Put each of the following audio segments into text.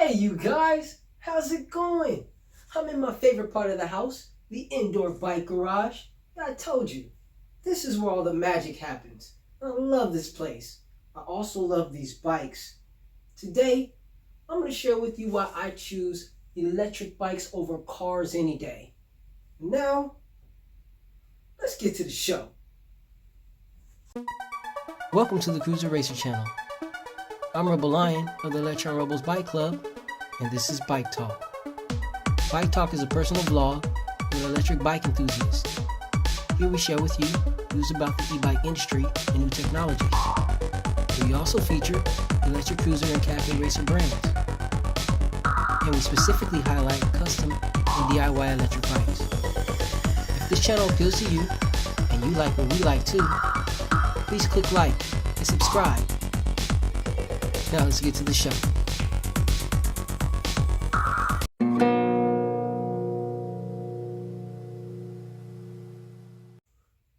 Hey you guys, how's it going? I'm in my favorite part of the house, the indoor bike garage. I told you, this is where all the magic happens. I love this place. I also love these bikes. Today, I'm going to share with you why I choose electric bikes over cars any day. Now, let's get to the show. Welcome to the Cruiser Racer channel. I'm Rebel Lion of the Electron Rebels Bike Club, and this is Bike Talk. Bike Talk is a personal vlog with electric bike enthusiasts. Here we share with you news about the e-bike industry and new technologies. We also feature electric cruiser and cafe racer brands. And we specifically highlight custom and DIY electric bikes. If this channel appeals to you, and you like what we like too, please click like and subscribe. Now let's get to the show.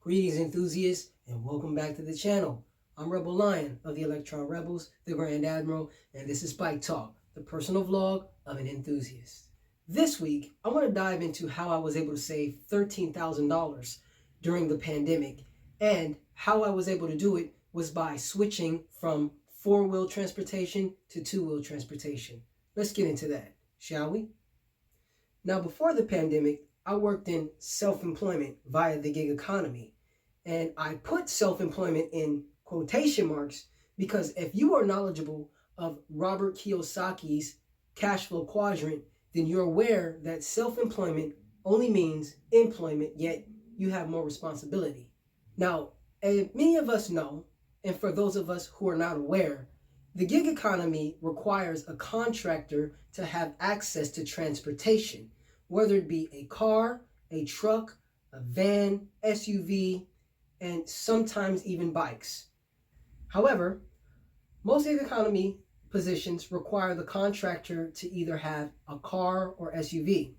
Greetings enthusiasts, and welcome back to the channel. I'm Rebel Lion of the Electron Rebels, the Grand Admiral, and this is Bike Talk, the personal vlog of an enthusiast. This week, I want to dive into how I was able to save $13,000 during the pandemic, and how I was able to do it was by switching from four-wheel transportation to two-wheel transportation. Let's get into that, shall we? Now, before the pandemic, I worked in self-employment via the gig economy. And I put self-employment in quotation marks because if you are knowledgeable of Robert Kiyosaki's cash flow quadrant, then you're aware that self-employment only means employment, yet you have more responsibility. Now, many of us know, and for those of us who are not aware, the gig economy requires a contractor to have access to transportation, whether it be a car, a truck, a van, SUV, and sometimes even bikes. However, most gig economy positions require the contractor to either have a car or SUV.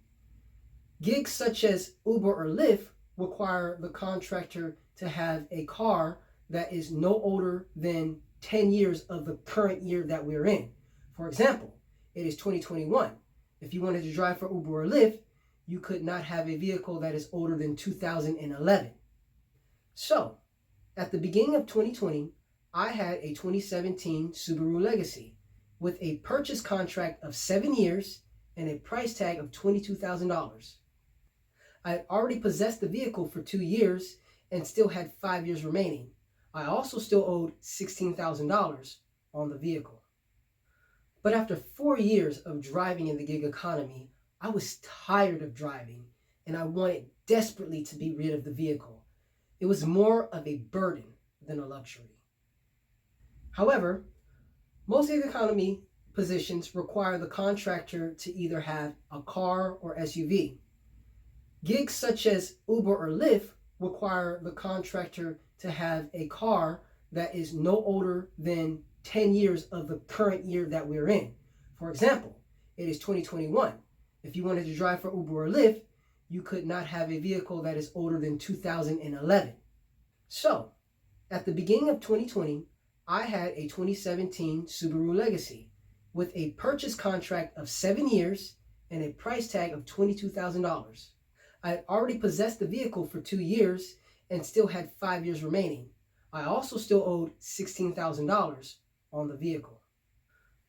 Gigs such as Uber or Lyft require the contractor to have a car that is no older than 10 years of the current year that we're in. For example, it is 2021. If you wanted to drive for Uber or Lyft, you could not have a vehicle that is older than 2011. So, at the beginning of 2020, I had a 2017 Subaru Legacy with a purchase contract of 7 years and a price tag of $22,000. I had already possessed the vehicle for 2 years and still had 5 years remaining. I also still owed $16,000 on the vehicle. But after 4 years of driving in the gig economy, I was tired of driving and I wanted desperately to be rid of the vehicle. It was more of a burden than a luxury. However, most gig economy positions require the contractor to either have a car or SUV. Gigs such as Uber or Lyft require the contractor to have a car that is no older than 10 years of the current year that we're in. For example, it is 2021. If you wanted to drive for Uber or Lyft, you could not have a vehicle that is older than 2011. So, at the beginning of 2020, I had a 2017 Subaru Legacy with a purchase contract of 7 years and a price tag of $22,000. I had already possessed the vehicle for 2 years and still had 5 years remaining. I also still owed $16,000 on the vehicle.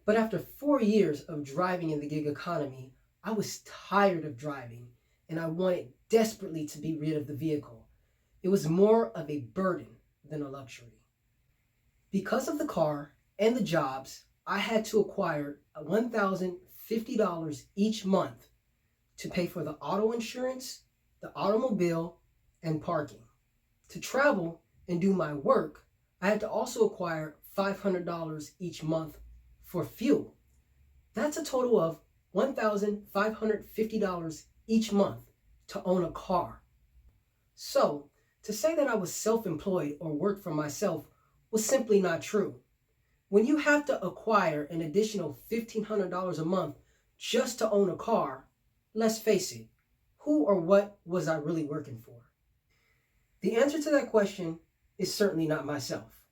But after 4 years of driving in the gig economy, I was tired of driving and I wanted desperately to be rid of the vehicle. It was more of a burden than a luxury. Because of the car and the jobs, I had to acquire $1,050 each month to pay for the auto insurance, the automobile, and parking. To travel and do my work, I had to also acquire $500 each month for fuel. That's a total of $1,550 each month to own a car. So, to say that I was self-employed or worked for myself was simply not true. When you have to acquire an additional $1,500 a month just to own a car, let's face it, who or what was I really working for? The answer to that question is certainly not myself.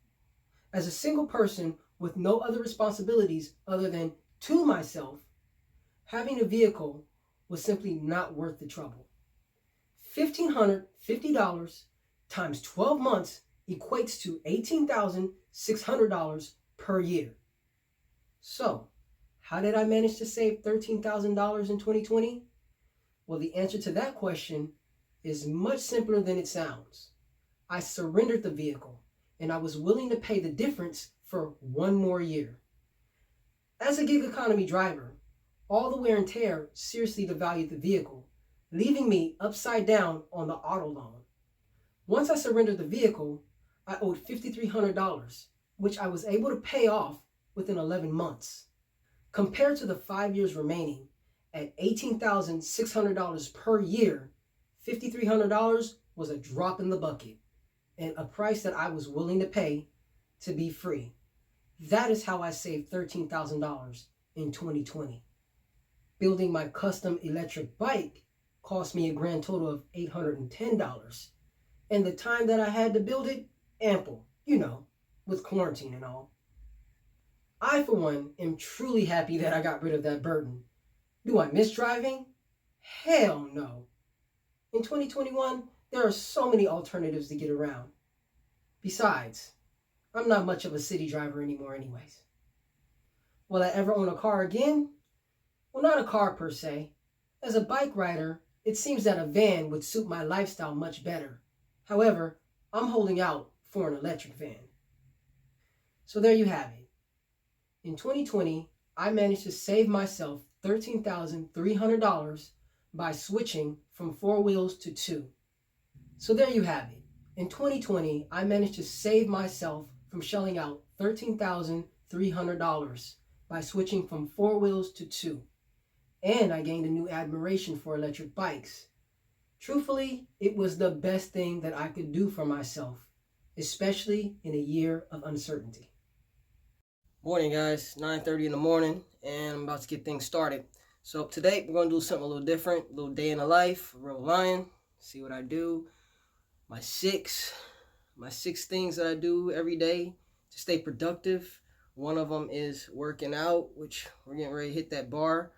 As a single person with no other responsibilities other than to myself, having a vehicle was simply not worth the trouble. $1,550 times 12 months equates to $18,600 per year. So, how did I manage to save $13,000 in 2020? Well, the answer to that question is much simpler than it sounds. I surrendered the vehicle, and I was willing to pay the difference for one more year. As a gig economy driver, all the wear and tear seriously devalued the vehicle, leaving me upside down on the auto loan. Once I surrendered the vehicle, I owed $5,300, which I was able to pay off within 11 months. Compared to the 5 years remaining, at $18,600 per year, $5,300 was a drop in the bucket and a price that I was willing to pay to be free. That is how I saved $13,000 in 2020. Building my custom electric bike cost me a grand total of $810. And the time that I had to build it, ample, with quarantine and all. I, for one, am truly happy that I got rid of that burden. Do I miss driving? Hell no. In 2021, there are so many alternatives to get around. Besides, I'm not much of a city driver anymore anyways. Will I ever own a car again? Well, not a car per se. As a bike rider, it seems that a van would suit my lifestyle much better. However, I'm holding out for an electric van. So there you have it. In 2020, I managed to save myself $13,300 by switching from 4 wheels to 2. So there you have it. In 2020, I managed to save myself from shelling out $13,300 by switching from 4 wheels to 2. And I gained a new admiration for electric bikes. Truthfully, it was the best thing that I could do for myself, especially in a year of uncertainty. Morning, guys. 9:30 in the morning, and I'm about to get things started. So today we're going to do something a little different, a little day in the life of Rebel Lion. See what I do. My six things that I do every day to stay productive. One of them is working out, which we're getting ready to hit that bar.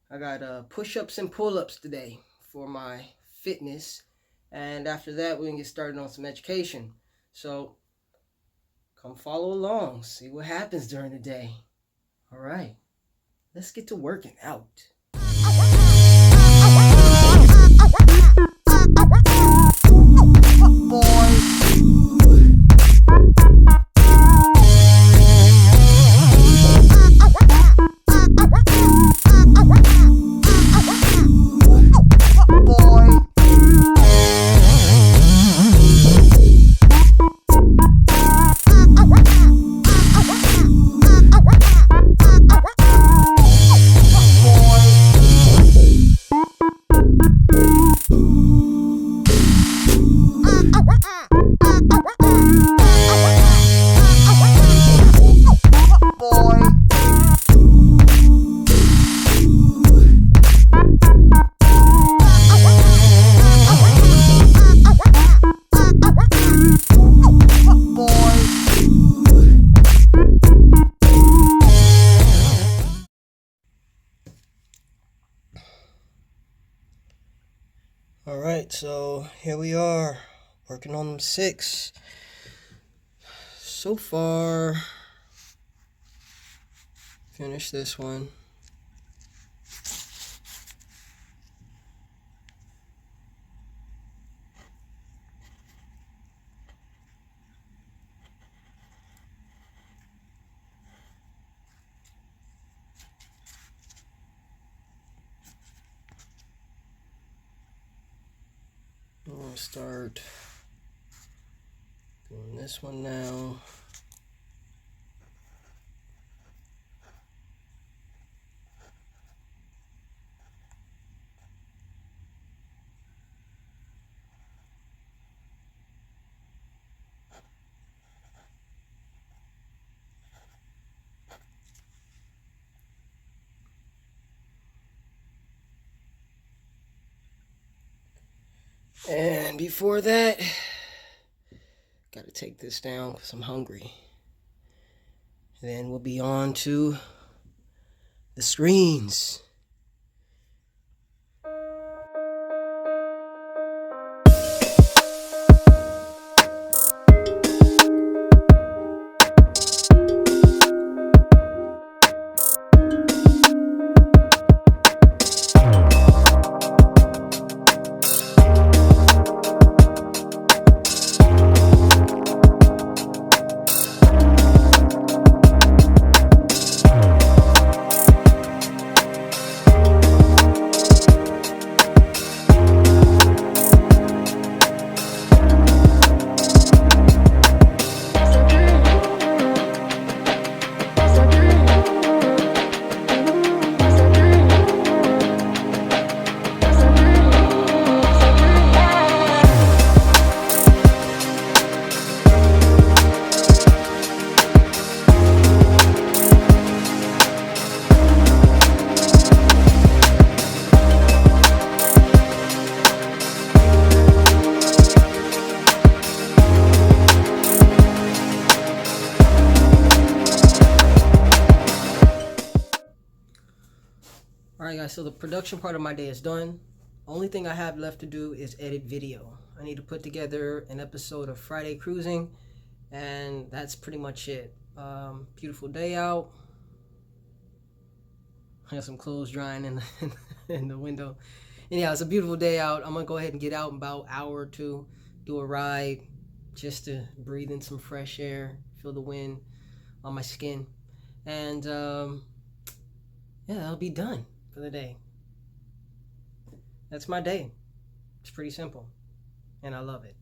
I got push-ups and pull-ups today for my fitness, and after that we're gonna get started on some education. So come follow along, see what happens during the day. All right, let's get to working out. All right, so here we are, working on them 6. So far, finished this one. I'm going to start doing this one now. And before that, gotta take this down because I'm hungry. And then we'll be on to the screens. Alright guys, so the production part of my day is done. Only thing I have left to do is edit video. I need to put together an episode of Friday Cruising, and that's pretty much it. Beautiful day out. I got some clothes drying in the window. Anyhow, it's a beautiful day out. I'm gonna go ahead and get out in about an hour or two, do a ride, just to breathe in some fresh air, feel the wind on my skin, and yeah, I'll be done for the day. That's my day. It's pretty simple, and I love it.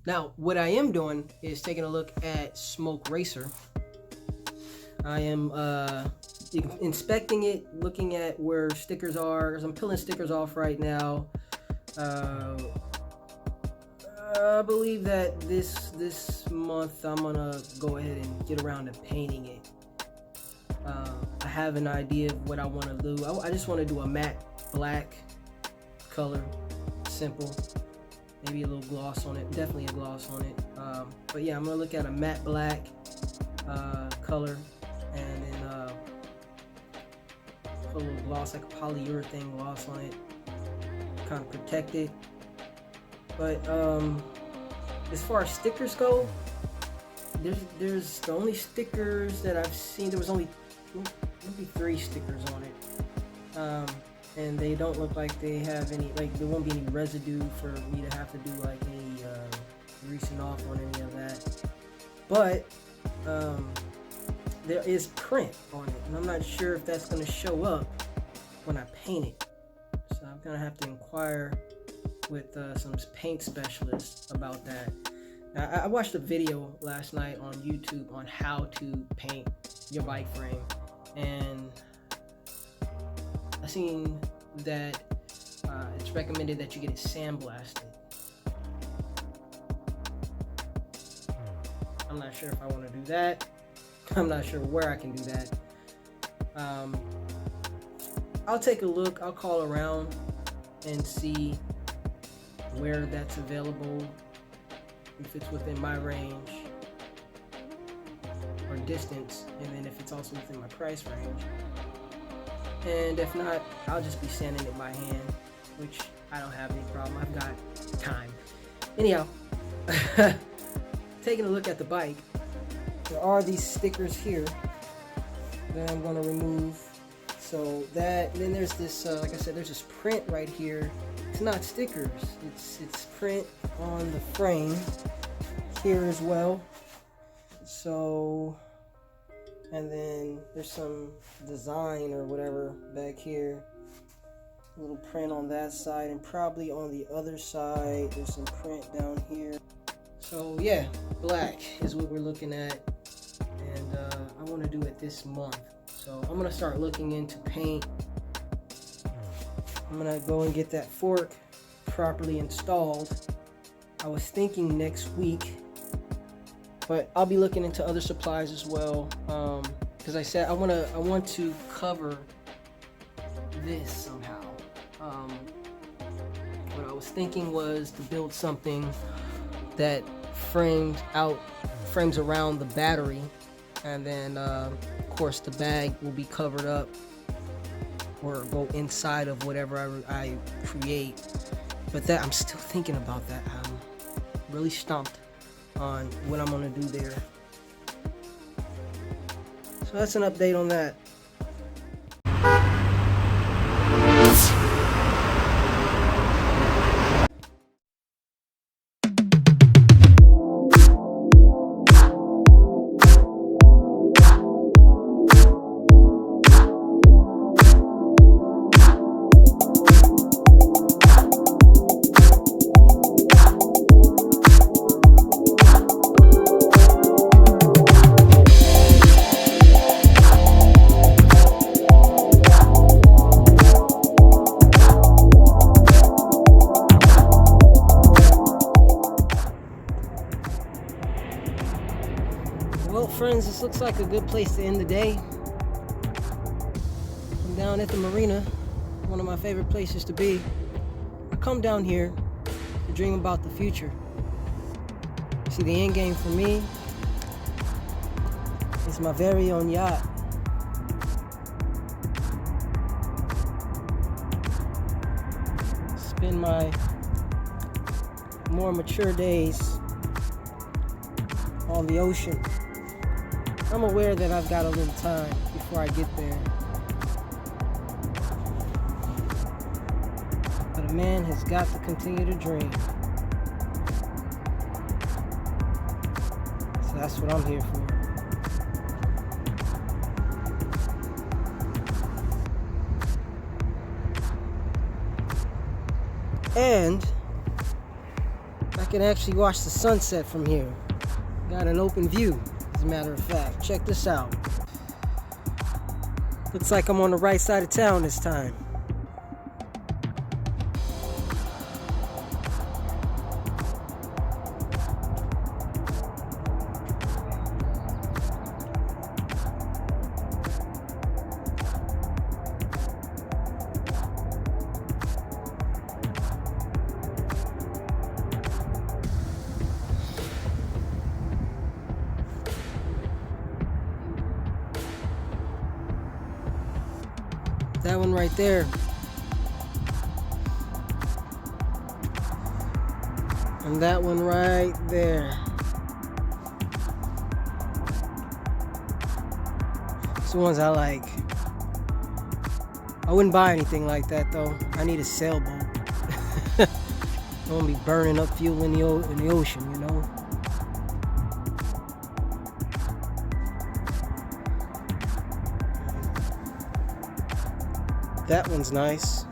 Now, what I am doing is taking a look at Smoke Racer. I am inspecting it, looking at where stickers are, because I'm peeling stickers off right now. I believe that this month I'm gonna go ahead and get around to painting it. I have an idea of what I want to do. I just want to do a matte black color, simple, maybe a little gloss on it, definitely a gloss on it. But yeah, I'm gonna look at a matte black color, and then put a little gloss, like a polyurethane gloss on it, kind of protect it. But as far as stickers go, there's the only stickers that I've seen. There was only maybe 3 stickers on it, and they don't look like they have any, like there won't be any residue for me to have to do like any greasing off on any of that. But there is print on it, and I'm not sure if that's going to show up when I paint it. So I'm gonna have to inquire with some paint specialists about that. Now, I watched a video last night on YouTube on how to paint your bike frame, and I seen that it's recommended that you get it sandblasted. I'm not sure if I want to do that. I'm not sure where I can do that. I'll take a look. I'll call around and see where that's available, if it's within my range or distance, and then if it's also within my price range. And if not, I'll just be sanding it by hand, which I don't have any problem. I've got time. Anyhow, taking a look at the bike, there are these stickers here that I'm going to remove. So that, then there's this, like I said, there's this print right here. It's not stickers, it's print on the frame here as well. So, and then there's some design or whatever back here, a little print on that side, and probably on the other side there's some print down here. So yeah, black is what we're looking at, and I want to do it this month. So I'm gonna start looking into paint. I'm gonna go and get that fork properly installed. I was thinking next week, but I'll be looking into other supplies as well. Because I said I want to cover this somehow. What I was thinking was to build something that frames around the battery, and then of course the bag will be covered up or go inside of whatever I create. But that, I'm still thinking about that. I'm really stumped on what I'm gonna do there. So that's an update on that. Well, friends, this looks like a good place to end the day. I'm down at the marina, one of my favorite places to be. I come down here to dream about the future. See, the end game for me is my very own yacht. in my more mature days on the ocean, I'm aware that I've got a little time before I get there. But a man has got to continue to dream. So that's what I'm here for. And I can actually watch the sunset from here. Got an open view, as a matter of fact. Check this out. Looks like I'm on the right side of town this time. That one right there. And that one right there. It's the ones I like. I wouldn't buy anything like that though. I need a sailboat. I don't be burning up fuel in the ocean, you know. That one's nice.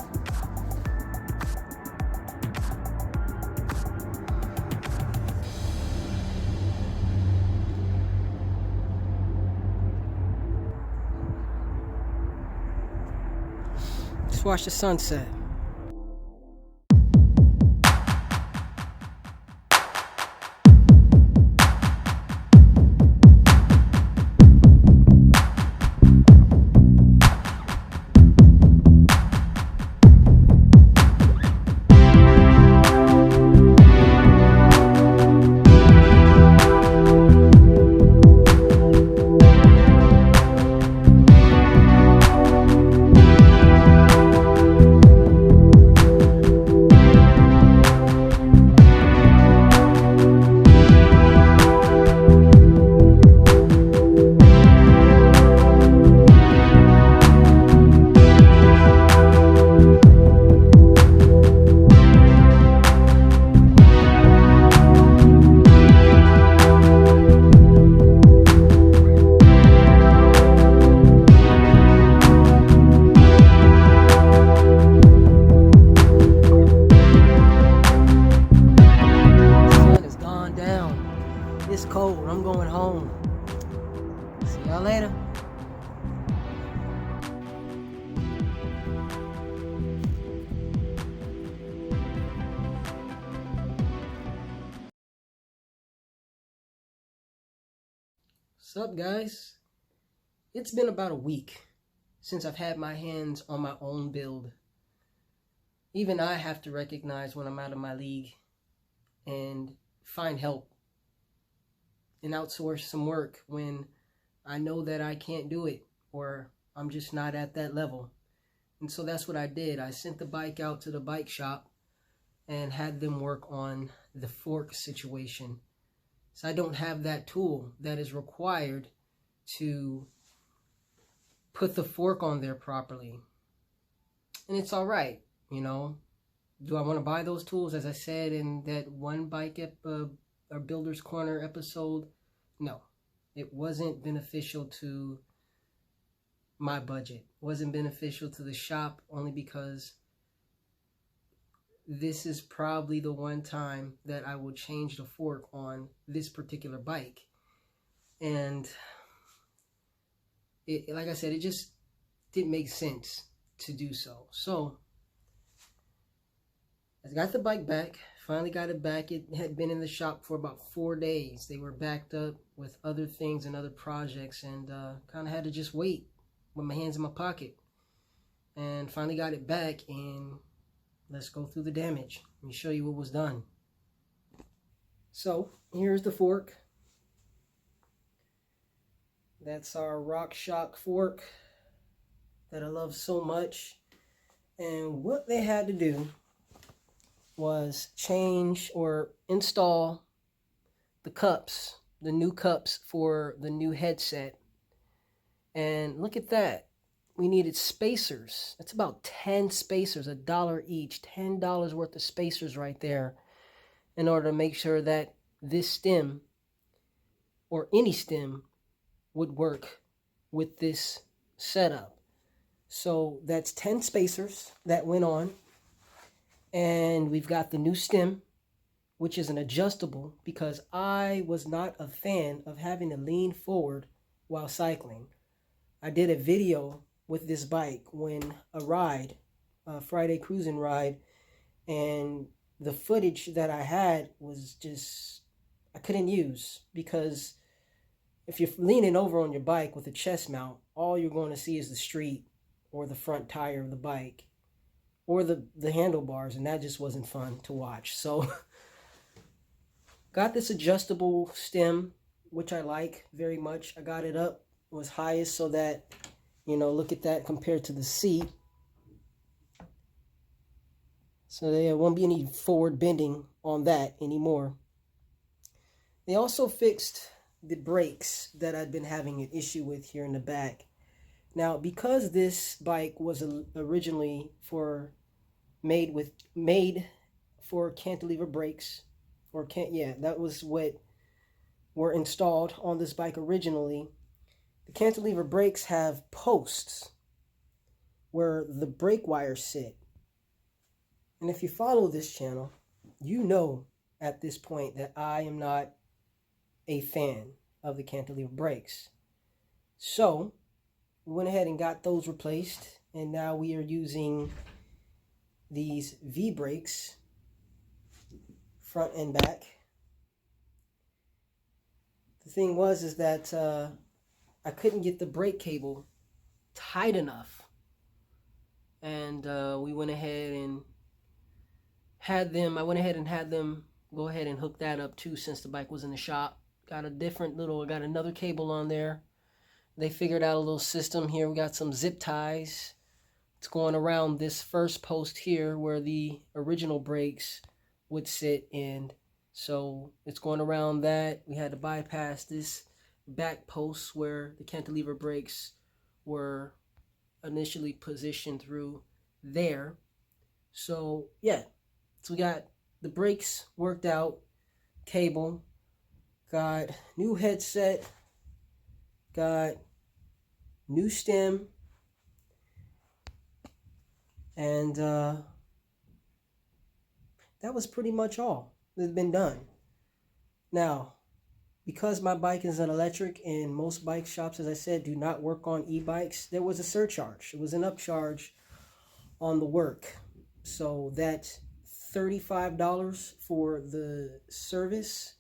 Just watch the sunset. It's cold. I'm going home. See y'all later. What's up, guys? It's been about a week since I've had my hands on my own build. Even I have to recognize when I'm out of my league and find help and outsource some work when I know that I can't do it or I'm just not at that level. And so that's what I did. I sent the bike out to the bike shop and had them work on the fork situation. So I don't have that tool that is required to put the fork on there properly. And it's all right, you know. Do I want to buy those tools? As I said in that one bike or Builder's Corner episode, no. It wasn't beneficial to my budget. It wasn't beneficial to the shop only because this is probably the one time that I will change the fork on this particular bike. And it, like I said, it just didn't make sense to do so. So I got the bike back, finally got it back. It had been in the shop for about 4 days. They were backed up with other things and other projects, and kind of had to just wait with my hands in my pocket. And finally got it back, and let's go through the damage. Let me show you what was done. So here's the fork. That's our RockShox fork that I love so much. And what they had to do was change or install the cups, the new cups for the new headset. And look at that. We needed spacers. That's about 10 spacers, $1 each, $10 worth of spacers right there, in order to make sure that this stem or any stem would work with this setup. So that's 10 spacers that went on. And we've got the new stem, which is an adjustable, because I was not a fan of having to lean forward while cycling. I did a video with this bike when a ride, a Friday cruising ride, and the footage that I had was just, I couldn't use, because if you're leaning over on your bike with a chest mount, all you're going to see is the street or the front tire of the bike or the handlebars, and that just wasn't fun to watch. So got this adjustable stem, which I like very much. I got it up was highest so that, you know, look at that compared to the seat. So there won't be any forward bending on that anymore. They also fixed the brakes that I'd been having an issue with here in the back. Now, because this bike was originally made for cantilever brakes, that was what were installed on this bike originally. The cantilever brakes have posts where the brake wires sit. And if you follow this channel, you know at this point that I am not a fan of the cantilever brakes. So we went ahead and got those replaced, and now we are using these V brakes, front and back. The thing is that I couldn't get the brake cable tight enough, and we went ahead and had them go ahead and hook that up too, since the bike was in the shop. Got another cable on there. They figured out a little system here. We got some zip ties. It's going around this first post here where the original brakes would sit, and so it's going around that. We had to bypass this back post where the cantilever brakes were initially positioned through there. So yeah, so we got the brakes worked out, cable, got new headset, got new stem, and that was pretty much all that's been done. Now, because my bike is an electric and most bike shops, as I said, do not work on e-bikes, there was a surcharge. It was an upcharge on the work. So that's $35 for the service.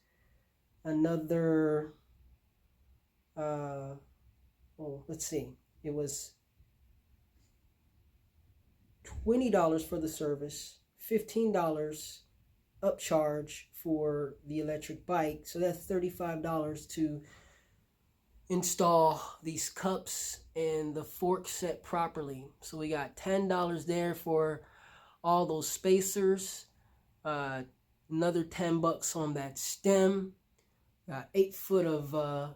Another, let's see, it was $20 for the service, $15 upcharge for the electric bike. So that's $35 to install these cups and the fork set properly. So we got $10 there for all those spacers, another $10 on that stem, 8 foot of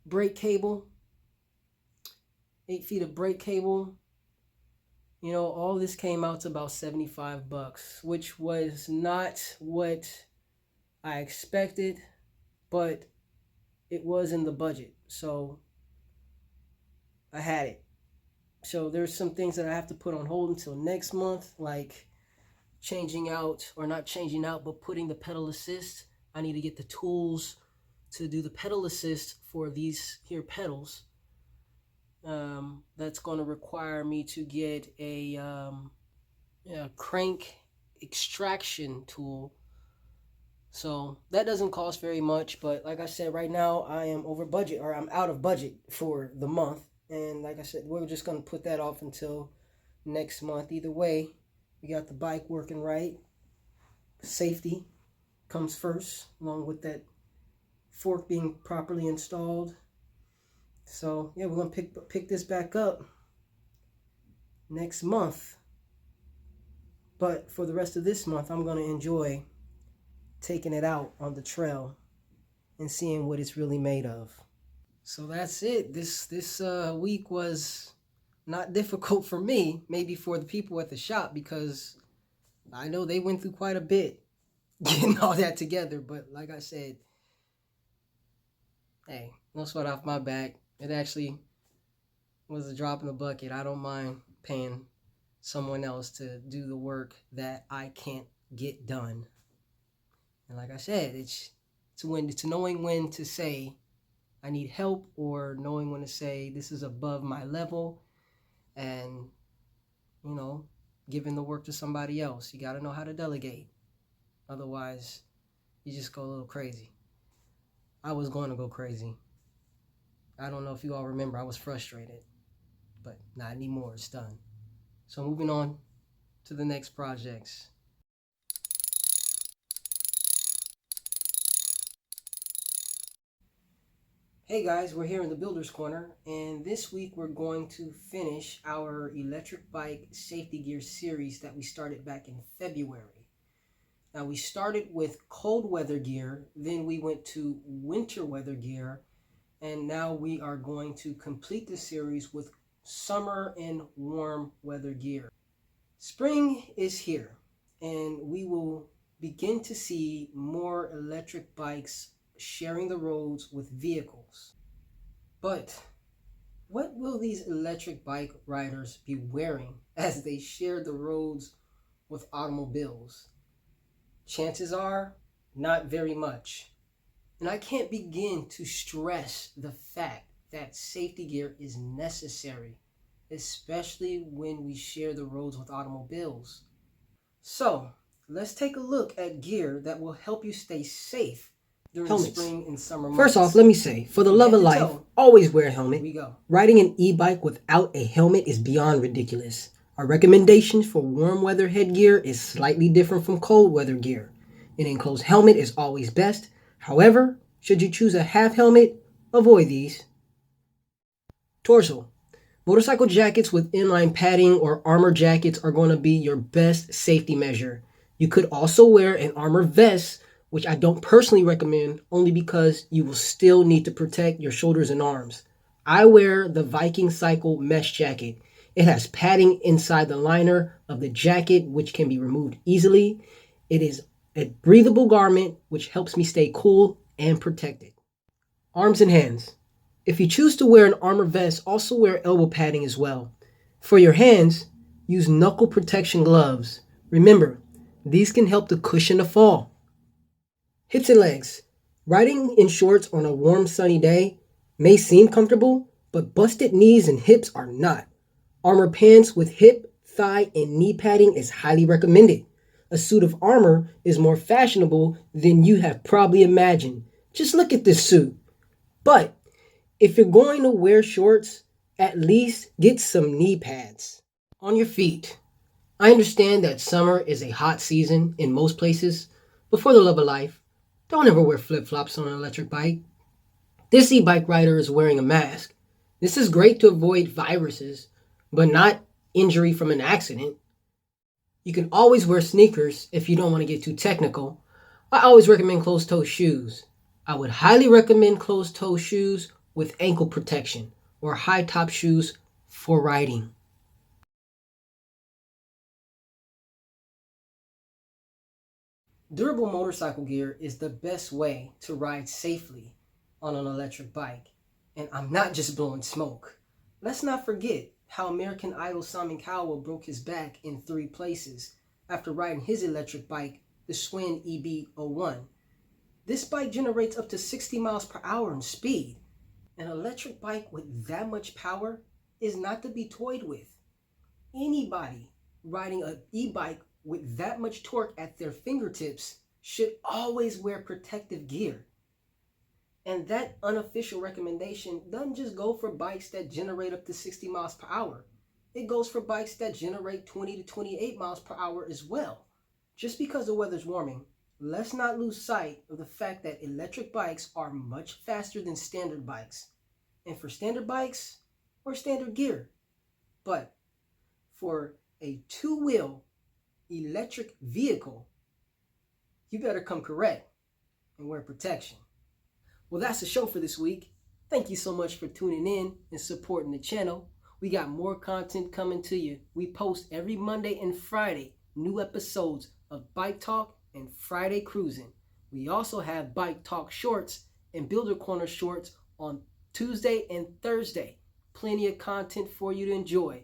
brake cable, 8 feet of brake cable. You know, all this came out to about $75, which was not what I expected, but it was in the budget, so I had it. So there's some things that I have to put on hold until next month, like changing out, or not changing out, but putting the pedal assist. I need to get the tools to do the pedal assist for these here pedals. That's going to require me to get a crank extraction tool. So that doesn't cost very much, but like I said, right now I am over budget, or I'm out of budget for the month. And like I said, we're just going to put that off until next month. Either way, we got the bike working right. Safety comes first, along with that fork being properly installed. So yeah, we're going to pick this back up next month. But for the rest of this month, I'm going to enjoy taking it out on the trail and seeing what it's really made of. So that's it. This week was not difficult for me, maybe for the people at the shop, because I know they went through quite a bit getting all that together. But like I said, hey, no sweat off my back. It actually was a drop in the bucket. I don't mind paying someone else to do the work that I can't get done. And like I said, it's knowing when to say I need help, or knowing when to say this is above my level, and giving the work to somebody else. You got to know how to delegate. Otherwise, you just go a little crazy. I was going to go crazy. I don't know if you all remember, I was frustrated, but not anymore. It's done. So moving on to the next projects. Hey guys, we're here in the Builder's Corner, and this week we're going to finish our electric bike safety gear series that we started back in February. Now we started with cold weather gear, then we went to winter weather gear, and now we are going to complete the series with summer and warm weather gear. Spring is here, and we will begin to see more electric bikes sharing the roads with vehicles. But what will these electric bike riders be wearing as they share the roads with automobiles? Chances are, not very much. And I can't begin to stress the fact that safety gear is necessary, especially when we share the roads with automobiles. So, let's take a look at gear that will help you stay safe during the spring and summer months. First off, let me say, for the love of life, always wear a helmet. Here we go. Riding an e-bike without a helmet is beyond ridiculous. Our recommendations for warm weather headgear is slightly different from cold weather gear. An enclosed helmet is always best. However, should you choose a half helmet, avoid these. Torso. Motorcycle jackets with inline padding or armor jackets are going to be your best safety measure. You could also wear an armor vest, which I don't personally recommend, only because you will still need to protect your shoulders and arms. I wear the Viking Cycle mesh jacket. It has padding inside the liner of the jacket, which can be removed easily. It is a breathable garment, which helps me stay cool and protected. Arms and hands. If you choose to wear an armor vest, also wear elbow padding as well. For your hands, use knuckle protection gloves. Remember, these can help to cushion the fall. Hips and legs. Riding in shorts on a warm sunny day may seem comfortable, but busted knees and hips are not. Armor pants with hip, thigh, and knee padding is highly recommended. A suit of armor is more fashionable than you have probably imagined. Just look at this suit. But if you're going to wear shorts, at least get some knee pads. On your feet. I understand that summer is a hot season in most places, but for the love of life, don't ever wear flip-flops on an electric bike. This e-bike rider is wearing a mask. This is great to avoid viruses, but not injury from an accident. You can always wear sneakers if you don't want to get too technical. I always recommend closed-toe shoes. I would highly recommend closed-toe shoes with ankle protection or high-top shoes for riding. Durable motorcycle gear is the best way to ride safely on an electric bike. And I'm not just blowing smoke. Let's not forget how American Idol Simon Cowell broke his back in 3 places after riding his electric bike, the Schwinn eb.12. This bike generates up to 60 miles per hour in speed. An electric bike with that much power is not to be toyed with. Anybody riding an e-bike with that much torque at their fingertips should always wear protective gear. And that unofficial recommendation doesn't just go for bikes that generate up to 60 miles per hour. It goes for bikes that generate 20 to 28 miles per hour as well. Just because the weather's warming, let's not lose sight of the fact that electric bikes are much faster than standard bikes. And for standard bikes, wear standard gear. But for a 2-wheel electric vehicle, you better come correct and wear protection. Well, that's the show for this week. Thank you so much for tuning in and supporting the channel. We got more content coming to you. We post every Monday and Friday new episodes of Bike Talk and Friday Cruising. We also have Bike Talk Shorts and Builder Corner Shorts on Tuesday and Thursday. Plenty of content for you to enjoy.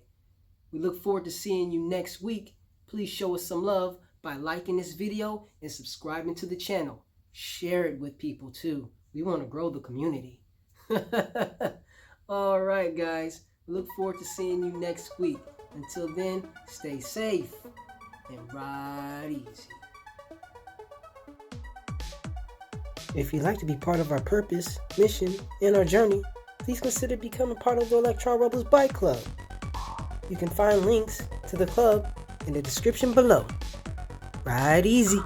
We look forward to seeing you next week. Please show us some love by liking this video and subscribing to the channel. Share it with people too. We want to grow the community. All right, guys. We look forward to seeing you next week. Until then, stay safe and ride easy. If you'd like to be part of our purpose, mission, and our journey, please consider becoming part of the Electron Rebels Bike Club. You can find links to the club in the description below. Ride easy.